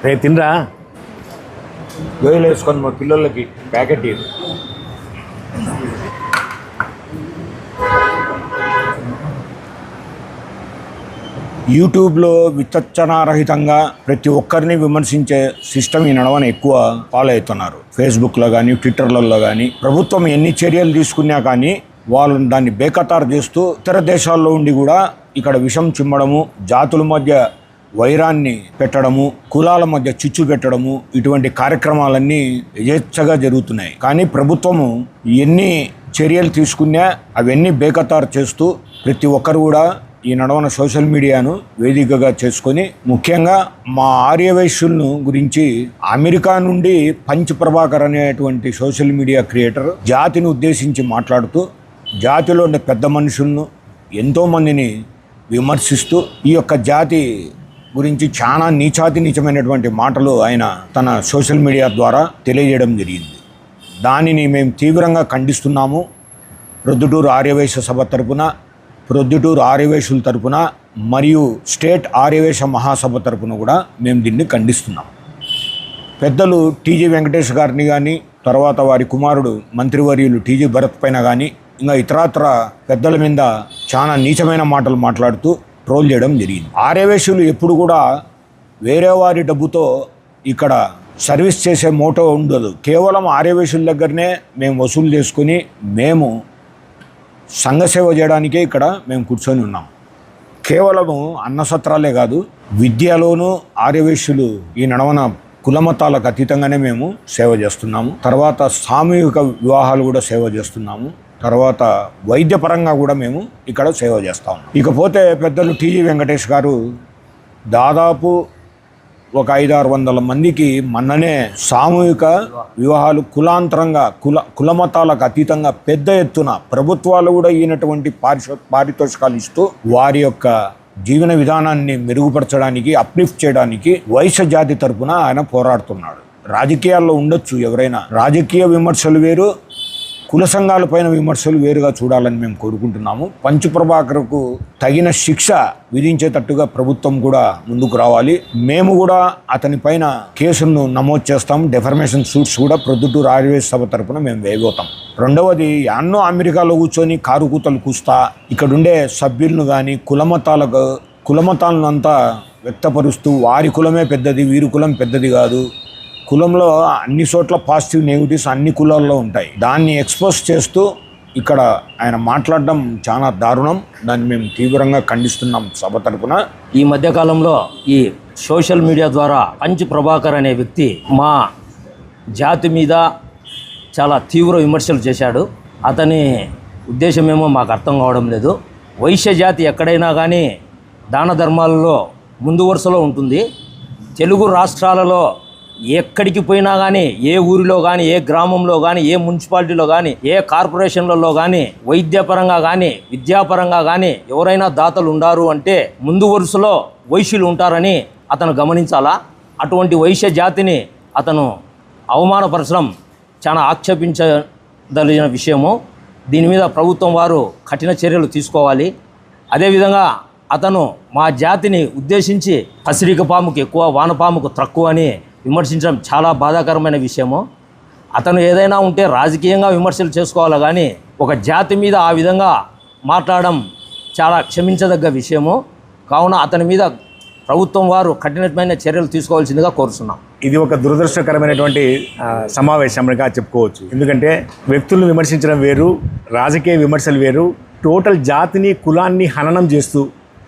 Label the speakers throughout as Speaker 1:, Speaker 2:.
Speaker 1: రేపు తినరా
Speaker 2: గోయలు వేసుకొని మా పిల్లలకి ప్యాకెట్ ఇది. యూట్యూబ్లో విచక్షణారహితంగా ప్రతి ఒక్కరిని విమర్శించే సిస్టమ్ ఈ నడవని ఎక్కువ ఫాలో అవుతున్నారు. ఫేస్బుక్లో కానీ ట్విట్టర్లలో కానీ ప్రభుత్వం ఎన్ని చర్యలు తీసుకున్నా కానీ వాళ్ళు దాన్ని బేఖతారు చేస్తూ ఇతర దేశాల్లో ఉండి కూడా ఇక్కడ విషం చిమ్మడము, జాతుల మధ్య వైరాన్ని పెట్టడము, కులాల మధ్య చిచ్చు పెట్టడము, ఇటువంటి కార్యక్రమాలన్నీ యథేచ్ఛగా జరుగుతున్నాయి. కానీ ప్రభుత్వము ఎన్ని చర్యలు తీసుకున్నా అవన్నీ బేఖతారు చేస్తూ ప్రతి ఒక్కరు కూడా ఈ నడవన సోషల్ మీడియాను వేదికగా చేసుకొని ముఖ్యంగా మా ఆర్యవైశ్యులను గురించి అమెరికా నుండి పంచ్ ప్రభాకర్ అనేటువంటి సోషల్ మీడియా క్రియేటర్ జాతిని ఉద్దేశించి మాట్లాడుతూ జాతిలో ఉండే పెద్ద మనుషులను ఎంతోమందిని విమర్శిస్తూ ఈ యొక్క జాతి గురించి చాలా నీచమైనటువంటి మాటలు ఆయన తన సోషల్ మీడియా ద్వారా తెలియజేయడం జరిగింది. దానిని మేము తీవ్రంగా ఖండిస్తున్నాము. ప్రొద్దుటూరు ఆర్యవైశ్య సభ తరపున, ప్రొద్దుటూరు ఆర్యవైశ్యుల తరపున మరియు స్టేట్ ఆర్యవైశ్య మహాసభ తరపున కూడా మేము దీన్ని ఖండిస్తున్నాం. పెద్దలు టీజీ వెంకటేష్ గారిని కానీ, తర్వాత వారి కుమారుడు మంత్రివర్యులు టీజీ భరత్ పైన కానీ, ఇంకా ఇతరత్ర పెద్దల మీద చాలా నీచమైన మాటలు మాట్లాడుతూ ట్రోల్ చేయడం జరిగింది. ఆర్యవైశ్యులు ఎప్పుడు కూడా వేరే వారి డబ్బుతో ఇక్కడ సర్వీస్ చేసే మోటో ఉండదు. కేవలం ఆర్యవైశ్యుల దగ్గరనే మేము వసూలు చేసుకుని మేము సంఘసేవ చేయడానికే ఇక్కడ మేము కూర్చొని ఉన్నాం. కేవలము అన్నసత్రాలే కాదు, విద్యలోనూ ఆర్యవైశ్యులు ఈ నడవన కులమతాలకు అతీతంగానే మేము సేవ చేస్తున్నాము. తర్వాత సామూహిక వివాహాలు కూడా సేవ చేస్తున్నాము. తర్వాత వైద్యపరంగా కూడా మేము ఇక్కడ సేవ చేస్తాము. ఇకపోతే పెద్దలు టీజీ వెంకటేష్ గారు దాదాపు ఒక 500-600 మందికి మొన్ననే సామూహిక వివాహాలు కులాంతరంగా కులమతాలకు అతీతంగా పెద్ద ఎత్తున ప్రభుత్వాలు కూడా ఈయనటువంటి పారితోషికాలు ఇస్తూ వారి యొక్క జీవన విధానాన్ని మెరుగుపరచడానికి, అప్లిఫ్ట్ చేయడానికి వైశ్య జాతి తరపున ఆయన పోరాడుతున్నాడు. రాజకీయాల్లో ఉండొచ్చు ఎవరైనా, రాజకీయ విమర్శలు వేరు, కుల సంఘాలపైన విమర్శలు వేరుగా చూడాలని మేము కోరుకుంటున్నాము. పంచ్ ప్రభాకర్కు తగిన శిక్ష విధించేటట్టుగా ప్రభుత్వం కూడా ముందుకు రావాలి. మేము కూడా అతని పైన కేసులను నమోదు చేస్తాం. డెఫర్మేషన్ సూట్స్ కూడా ప్రొద్దుటూరు ఆర్యవైశ్య సభ తరపున మేము వేయబోతాం. రెండవది, ఎన్నో అమెరికాలో కూర్చొని కారు కూతలు కూస్తా ఇక్కడుండే సభ్యులను కానీ కులమతాలను అంతా వ్యక్తపరుస్తూ వారి కులమే పెద్దది, వీరి కులం పెద్దది కాదు, కులంలో అన్ని చోట్ల పాజిటివ్ నెగిటివ్స్ అన్ని కులాల్లో ఉంటాయి, దాన్ని ఎక్స్పోజ్ చేస్తూ ఇక్కడ ఆయన మాట్లాడడం చాలా దారుణం. దాన్ని మేము తీవ్రంగా ఖండిస్తున్నాం సభ తరపున.
Speaker 3: ఈ మధ్యకాలంలో ఈ సోషల్ మీడియా ద్వారా పంచ్ ప్రభాకర్ అనే వ్యక్తి మా జాతి మీద చాలా తీవ్ర విమర్శలు చేశాడు. అతని ఉద్దేశమేమో మాకు అర్థం కావడం లేదు. వైశ్య జాతి ఎక్కడైనా కానీ దాన ధర్మాలలో ముందు వరుసలో ఉంటుంది. తెలుగు రాష్ట్రాలలో ఎక్కడికి పోయినా కానీ, ఏ ఊరిలో కానీ, ఏ గ్రామంలో కానీ, ఏ మున్సిపాలిటీలో కానీ, ఏ కార్పొరేషన్లలో కానీ, వైద్యపరంగా కానీ, విద్యాపరంగా కానీ ఎవరైనా దాతలు ఉండారు అంటే ముందు వరుసలో వైశ్యులు ఉంటారని అతను గమనించాలా. అటువంటి వైశ్య జాతిని అతను అవమానపరచడం చాలా ఆక్షేపించదలిగిన విషయము. దీని మీద ప్రభుత్వం వారు కఠిన చర్యలు తీసుకోవాలి. అదేవిధంగా అతను మా జాతిని ఉద్దేశించి పసిరిక పాముకు ఎక్కువ, వానపాముకు తక్కువ అని విమర్శించడం చాలా బాధాకరమైన విషయము. అతను ఏదైనా ఉంటే రాజకీయంగా విమర్శలు చేసుకోవాలి, కానీ ఒక జాతి మీద ఆ విధంగా మాట్లాడడం చాలా క్షమించదగ్గ విషయము. కావున అతని మీద ప్రభుత్వం వారు కఠినమైన చర్యలు తీసుకోవాల్సిందిగా కోరుతున్నాం.
Speaker 1: ఇది ఒక దురదృష్టకరమైనటువంటి సమావేశంగా చెప్పుకోవచ్చు. ఎందుకంటే వ్యక్తులను విమర్శించడం వేరు, రాజకీయ విమర్శలు వేరు. టోటల్ జాతిని, కులాన్ని హననం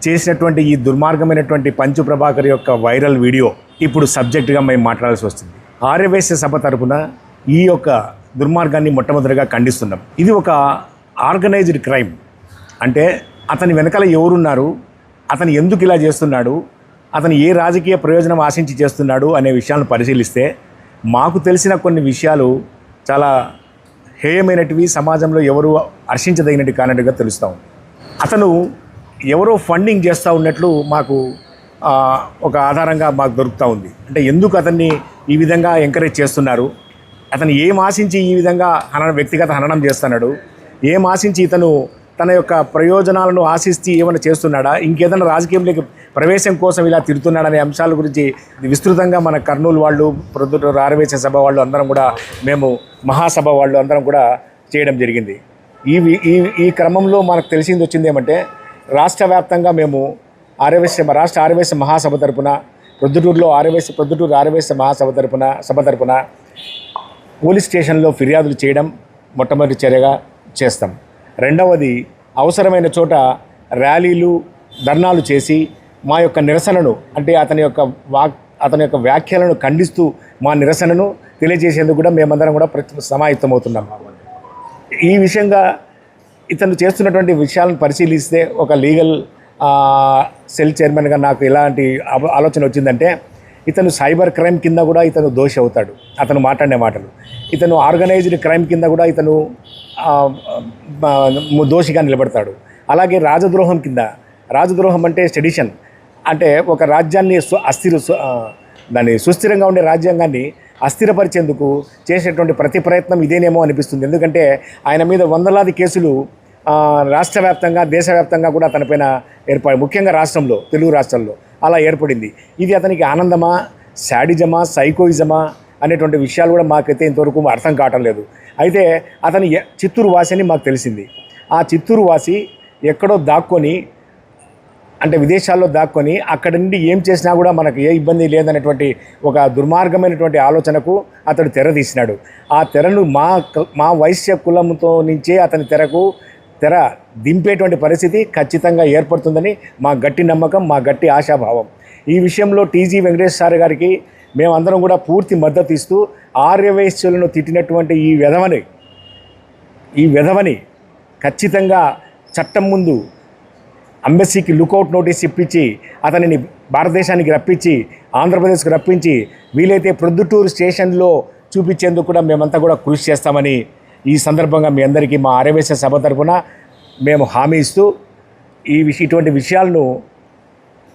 Speaker 1: చేసినటువంటి ఈ దుర్మార్గమైనటువంటి పంచు ప్రభాకర్ యొక్క వైరల్ వీడియో ఇప్పుడు సబ్జెక్టుగా మేము మాట్లాడాల్సి వస్తుంది. ఆర్యవైశ్య సభ తరపున ఈ యొక్క దుర్మార్గాన్ని మొట్టమొదటిగా ఖండిస్తున్నాం. ఇది ఒక ఆర్గనైజ్డ్ క్రైమ్. అంటే అతని వెనకాల ఎవరున్నారు, అతను ఎందుకు ఇలా చేస్తున్నాడు, అతను ఏ రాజకీయ ప్రయోజనం ఆశించి చేస్తున్నాడు అనే విషయాలను పరిశీలిస్తే మాకు తెలిసిన కొన్ని విషయాలు చాలా హేయమైనటివి, సమాజంలో ఎవరు హర్షించదగినట్టు కానట్టుగా తెలుస్తూ ఉంది. అతను ఎవరో ఫండింగ్ చేస్తూ ఉన్నట్లు మాకు ఒక ఆధారంగా మాకు దొరుకుతూ ఉంది. అంటే ఎందుకు అతన్ని ఈ విధంగా ఎంకరేజ్ చేస్తున్నారు, అతను ఏం ఆశించి ఈ విధంగా వ్యక్తిగత హననం చేస్తున్నాడు, ఏం ఆశించి ఇతను తన యొక్క ప్రయోజనాలను ఆశిస్తూ ఏమైనా చేస్తున్నాడా, ఇంకేదైనా రాజకీయంలోకి ప్రవేశం కోసం ఇలా తిరుగుతున్నాడనే అంశాల గురించి విస్తృతంగా మన కర్నూలు వాళ్ళు, ప్రొద్దుటూరు ఆర్యవైశ్య సభ వాళ్ళు అందరం కూడా, మేము మహాసభ వాళ్ళు అందరం కూడా చేయడం జరిగింది. ఈ క్రమంలో మనకు తెలిసింది వచ్చింది ఏమంటే, రాష్ట్ర వ్యాప్తంగా మేము రాష్ట్ర ఆర్యవైశ్య మహాసభ తరపున, ప్రొద్దుటూరు ఆర్యవైశ్య మహాసభ తరపున పోలీస్ స్టేషన్లో ఫిర్యాదులు చేయడం మొట్టమొదటి చర్యగా చేస్తాం. రెండవది, అవసరమైన చోట ర్యాలీలు, ధర్నాలు చేసి మా యొక్క నిరసనను, అంటే అతని యొక్క వ్యాఖ్యలను ఖండిస్తూ మా నిరసనను తెలియజేసేందుకు కూడా మేమందరం కూడా సమాయత్తమవుతున్నాం. ఈ విషయంగా ఇతను చేస్తున్నటువంటి విషయాలను పరిశీలిస్తే, ఒక లీగల్ సెల్ చైర్మన్గా నాకు ఎలాంటి ఆలోచన వచ్చిందంటే, ఇతను సైబర్ క్రైమ్ కింద కూడా ఇతను దోషి అవుతాడు. అతను మాట్లాడే మాటలు, ఇతను ఆర్గనైజ్డ్ క్రైమ్ కింద కూడా ఇతను దోషిగా నిలబడతాడు. అలాగే రాజద్రోహం అంటే సెడిషన్, అంటే ఒక రాజ్యాన్ని దాన్ని సుస్థిరంగా ఉండే రాజ్యాంగాన్ని అస్థిరపరిచేందుకు చేసేటువంటి ప్రతి ప్రయత్నం ఇదేనేమో అనిపిస్తుంది. ఎందుకంటే ఆయన మీద వందలాది కేసులు రాష్ట్ర వ్యాప్తంగా, దేశవ్యాప్తంగా కూడా తనపైన ముఖ్యంగా తెలుగు రాష్ట్రాల్లో అలా ఏర్పడింది. ఇది అతనికి ఆనందమా, శాడిజమా, సైకోయిజమా అనేటువంటి విషయాలు కూడా మాకైతే ఇంతవరకు అర్థం కావటం లేదు. అయితే అతను చిత్తూరు వాసి అని మాకు తెలిసింది. ఆ చిత్తూరు వాసి ఎక్కడో దాక్కొని, అంటే విదేశాల్లో దాక్కొని, అక్కడి నుండి ఏం చేసినా కూడా మనకు ఏ ఇబ్బంది లేదనేటువంటి ఒక దుర్మార్గమైనటువంటి ఆలోచనకు అతడు తెర తీసినాడు. ఆ తెరను మా వైశ్య కులంతో నుంచే అతని తెర దింపేటువంటి పరిస్థితి ఖచ్చితంగా ఏర్పడుతుందని మా గట్టి నమ్మకం, మా గట్టి ఆశాభావం. ఈ విషయంలో టీజీ వెంకటేష్ సార్ గారికి మేమందరం కూడా పూర్తి మద్దతు ఇస్తూ, ఆర్యవైశ్యులను తిట్టినటువంటి ఈ వెధవని ఖచ్చితంగా చట్టం ముందు అంబెస్సీకి లుకౌట్ నోటీస్ ఇప్పించి, అతనిని భారతదేశానికి రప్పించి, ఆంధ్రప్రదేశ్కి రప్పించి, వీలైతే ప్రొద్దుటూరు స్టేషన్లో చూపించేందుకు కూడా మేమంతా కూడా కృషి చేస్తామని ఈ సందర్భంగా మీ అందరికీ మా ఆర్యవైశ్య సభ తరపున మేము హామీ ఇస్తూ, ఇటువంటి విషయాలను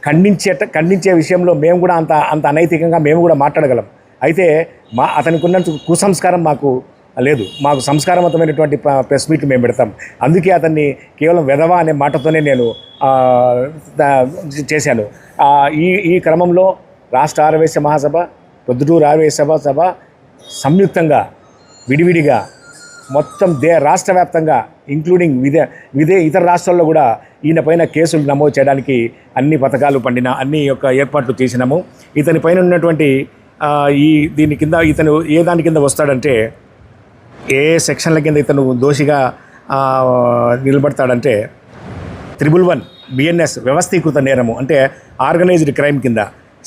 Speaker 1: ఖండించే విషయంలో మేము కూడా అంత అనైతికంగా మేము కూడా మాట్లాడగలం. అయితే అతనికి ఉన్నంత కుసంస్కారం మాకు లేదు. మాకు సంస్కారవంతమైనటువంటి ప్రెస్ మీట్లు మేము పెడతాం. అందుకే అతన్ని కేవలం వెధవ అనే మాటతోనే నేను చేశాను. ఈ క్రమంలో రాష్ట్ర ఆర్యవైశ్య మహాసభ, ప్రొద్దుటూరు ఆర్యవైశ్య సభ సంయుక్తంగా, విడివిడిగా మొత్తం రాష్ట్ర వ్యాప్తంగా, ఇంక్లూడింగ్ ఇతర రాష్ట్రాల్లో కూడా ఈయన పైన కేసులు నమోదు చేయడానికి అన్ని పథకాలు అన్ని యొక్క ఏర్పాట్లు చేసినాము. ఇతని పైన ఉన్నటువంటి దీని కింద ఇతను ఏ దాని కింద వస్తాడంటే, ఏ సెక్షన్ల కింద ఇతను దోషిగా నిలబడతాడంటే, 111 BNS వ్యవస్థీకృత నేరము, అంటే ఆర్గనైజ్డ్ క్రైమ్ కింద,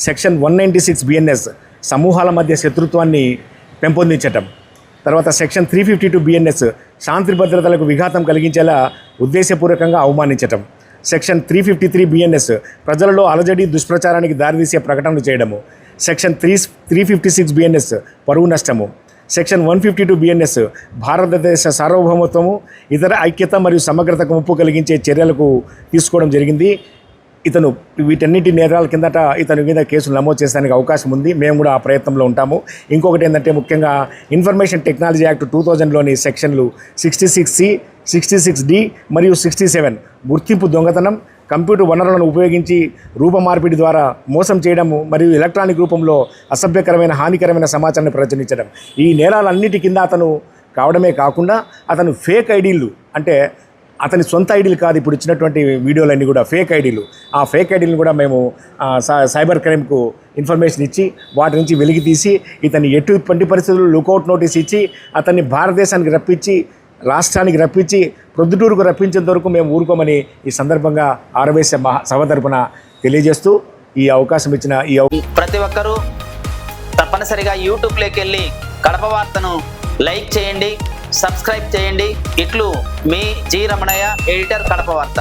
Speaker 1: సెక్షన్ 196 BNS సమూహాల మధ్య శత్రుత్వాన్ని పెంపొందించటం, తర్వాత సెక్షన్ 352 BNS శాంతి భద్రతలకు విఘాతం కలిగించేలా ఉద్దేశపూర్వకంగా అవమానించటం, సెక్షన్ 353 BNS ప్రజలలో అలజడి, దుష్ప్రచారానికి దారితీసే ప్రకటనలు చేయడము, సెక్షన్ 356 BNS పరువు నష్టము, సెక్షన్ 152 BNS భారతదేశ సార్వభౌమత్వము, ఇతర ఐక్యత మరియు సమగ్రతకు ముప్పు కలిగించే చర్యలకు తీసుకోవడం జరిగింది. ఇతను వీటన్నిటి నేరాల కిందట ఇతని మీద కేసులు నమోదు చేసడానికి అవకాశం ఉంది. మేము కూడా ఆ ప్రయత్నంలో ఉంటాము. ఇంకొకటి ఏంటంటే, ముఖ్యంగా ఇన్ఫర్మేషన్ టెక్నాలజీ యాక్ట్ 2000లోని సెక్షన్లు 66C, 66D మరియు 67 గుర్తింపు దొంగతనం, కంప్యూటర్ వనరులను ఉపయోగించి రూపమార్పిడి ద్వారా మోసం చేయడము మరియు ఎలక్ట్రానిక్ రూపంలో అసభ్యకరమైన, హానికరమైన సమాచారాన్ని ప్రచురించడం, ఈ నేరాలన్నిటి కింద అతను కావడమే కాకుండా, అతను ఫేక్ ఐడీలు, అంటే అతని సొంత ఐడీలు కాదు, ఇప్పుడు ఇచ్చినటువంటి వీడియోలన్నీ కూడా ఫేక్ ఐడీలు. ఆ ఫేక్ ఐడీలను కూడా మేము సైబర్ క్రైమ్కు ఇన్ఫర్మేషన్ ఇచ్చి, వాటి నుంచి వెలికి తీసి, ఇతని ఎటువంటి పరిస్థితుల్లో లుకౌట్ నోటీస్ ఇచ్చి, అతన్ని భారతదేశానికి రప్పించి, రాష్ట్రానికి రప్పించి, ప్రొద్దుటూరుకు రప్పించేంత వరకు మేము ఊరుకోమని ఈ సందర్భంగా ఆర్యవైశ్య సభ తరపున తెలియజేస్తూ, ఈ అవకాశం ఇచ్చిన
Speaker 4: ప్రతి ఒక్కరూ తప్పనిసరిగా యూట్యూబ్లోకి వెళ్ళి కడప వార్తను లైక్ చేయండి, సబ్స్క్రైబ్ చేయండి. ఇట్లు మీ జి రమణయ్య, ఎడిటర్, కడప వార్త.